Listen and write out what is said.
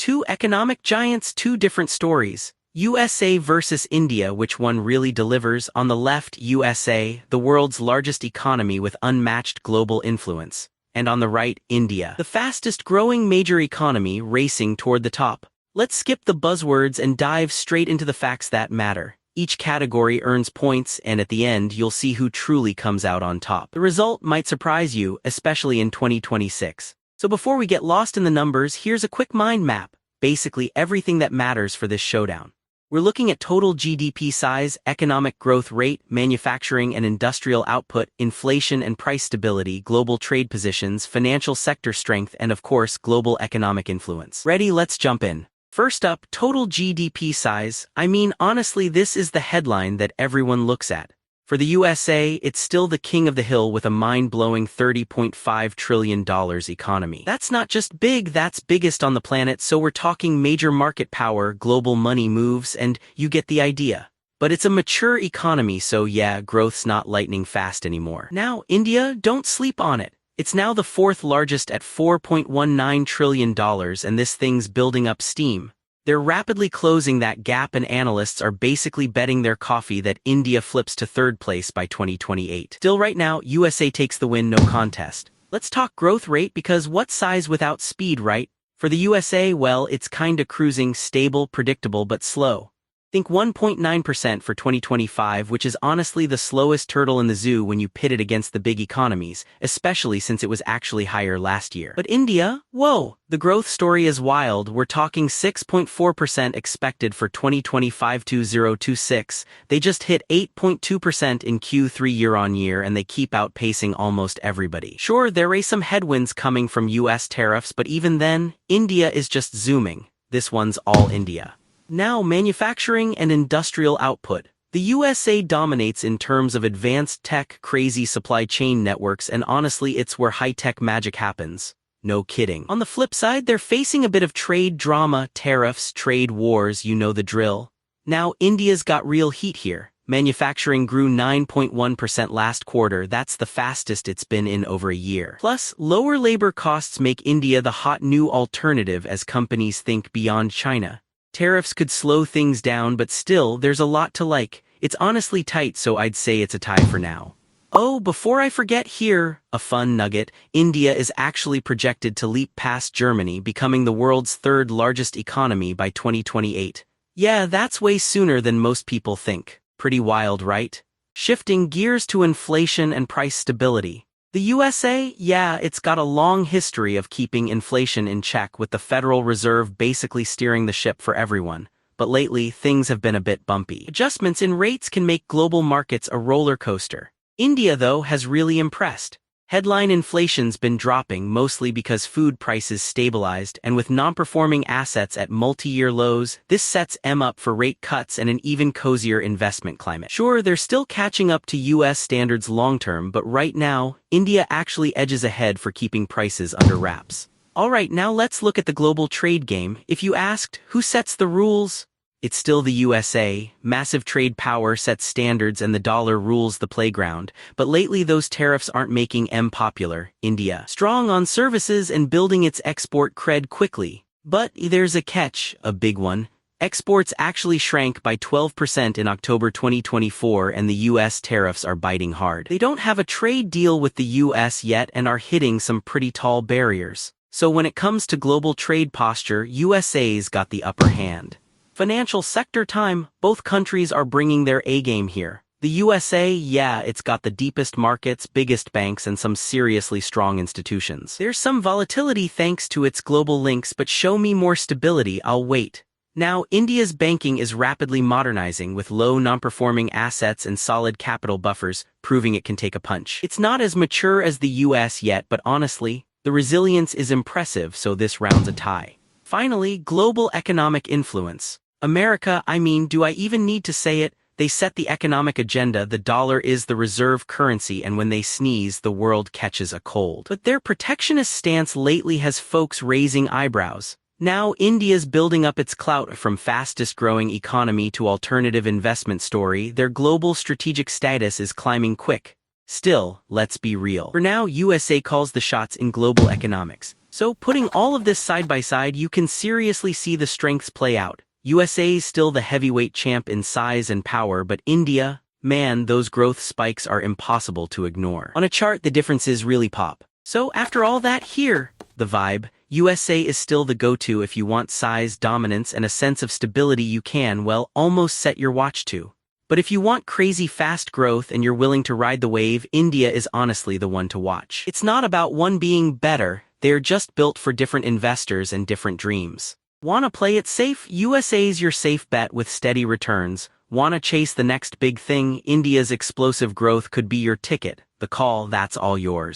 Two economic giants, two different stories. USA versus India, which one really delivers? On the left, USA, the world's largest economy with unmatched global influence. And on the right, India, the fastest growing major economy racing toward the top. Let's skip the buzzwords and dive straight into the facts that matter. Each category earns points, and at the end, you'll see who truly comes out on top. The result might surprise you, especially in 2026. So before we get lost in the numbers, here's a quick mind map. Basically everything that matters for this showdown. We're looking at total GDP size, economic growth rate, manufacturing and industrial output, inflation and price stability, global trade positions, financial sector strength, and of course, global economic influence. Ready? Let's jump in. First up, total GDP size. I mean, honestly, this is the headline that everyone looks at. For the USA, it's still the king of the hill with a mind-blowing $30.5 trillion economy. That's not just big, that's biggest on the planet, so we're talking major market power, global money moves, and you get the idea. But it's a mature economy, so yeah, growth's not lightning fast anymore. Now, India, don't sleep on it. It's now the fourth largest at $4.19 trillion, and this thing's building up steam. They're rapidly closing that gap, and analysts are basically betting their coffee that India flips to third place by 2028. Still, right now, USA takes the win, no contest. Let's talk growth rate, because what size without speed, right? For the USA, well, it's kinda cruising, stable, predictable, but slow. Think 1.9% for 2025, which is honestly the slowest turtle in the zoo when you pit it against the big economies, especially since it was actually higher last year. But India? Whoa! The growth story is wild. We're talking 6.4% expected for 2025-2026. They just hit 8.2% in Q3 year-on-year, and they keep outpacing almost everybody. Sure, there are some headwinds coming from US tariffs, but even then, India is just zooming. This one's all India. Now, manufacturing and industrial output. The USA dominates in terms of advanced tech, crazy supply chain networks, and honestly, it's where high-tech magic happens. No kidding. On the flip side, they're facing a bit of trade drama, tariffs, trade wars, you know the drill. Now, India's got real heat here. Manufacturing grew 9.1% last quarter, that's the fastest it's been in over a year. Plus, lower labor costs make India the hot new alternative as companies think beyond China. Tariffs could slow things down, but still, there's a lot to like. It's honestly tight, so I'd say it's a tie for now. Oh, before I forget here, a fun nugget, India is actually projected to leap past Germany, becoming the world's third largest economy by 2028. Yeah, that's way sooner than most people think. Pretty wild, right? Shifting gears to inflation and price stability. The USA, yeah, it's got a long history of keeping inflation in check, with the Federal Reserve basically steering the ship for everyone. But lately, things have been a bit bumpy. Adjustments in rates can make global markets a roller coaster. India, though, has really impressed. Headline inflation's been dropping, mostly because food prices stabilized, and with non-performing assets at multi-year lows, this sets them up for rate cuts and an even cozier investment climate. Sure, they're still catching up to US standards long-term, but right now, India actually edges ahead for keeping prices under wraps. Alright, now let's look at the global trade game. If you asked, who sets the rules? It's still the USA. Massive trade power sets standards and the dollar rules the playground. But lately those tariffs aren't making them popular. India, strong on services and building its export cred quickly. But there's a catch, a big one. Exports actually shrank by 12% in October 2024, and the US tariffs are biting hard. They don't have a trade deal with the US yet and are hitting some pretty tall barriers. So when it comes to global trade posture, USA's got the upper hand. Financial sector time, both countries are bringing their A-game here. The USA, yeah, it's got the deepest markets, biggest banks, and some seriously strong institutions. There's some volatility thanks to its global links, but show me more stability, I'll wait. Now, India's banking is rapidly modernizing with low non-performing assets and solid capital buffers, proving it can take a punch. It's not as mature as the US yet, but honestly, the resilience is impressive, so this round's a tie. Finally, global economic influence. America, I mean, do I even need to say it? They set the economic agenda. The dollar is the reserve currency, and when they sneeze, the world catches a cold. But their protectionist stance lately has folks raising eyebrows. Now, India's building up its clout from fastest-growing economy to alternative investment story. Their global strategic status is climbing quick. Still, let's be real. For now, USA calls the shots in global economics. So putting all of this side by side, you can seriously see the strengths play out. USA is still the heavyweight champ in size and power, but India, man, those growth spikes are impossible to ignore. On a chart, the differences really pop. So after all that, here, the vibe, USA is still the go-to if you want size, dominance, and a sense of stability you can, well, almost set your watch to. But if you want crazy fast growth and you're willing to ride the wave, India is honestly the one to watch. It's not about one being better, they're just built for different investors and different dreams. Wanna play it safe? USA's your safe bet with steady returns. Wanna chase the next big thing? India's explosive growth could be your ticket. The call, that's all yours.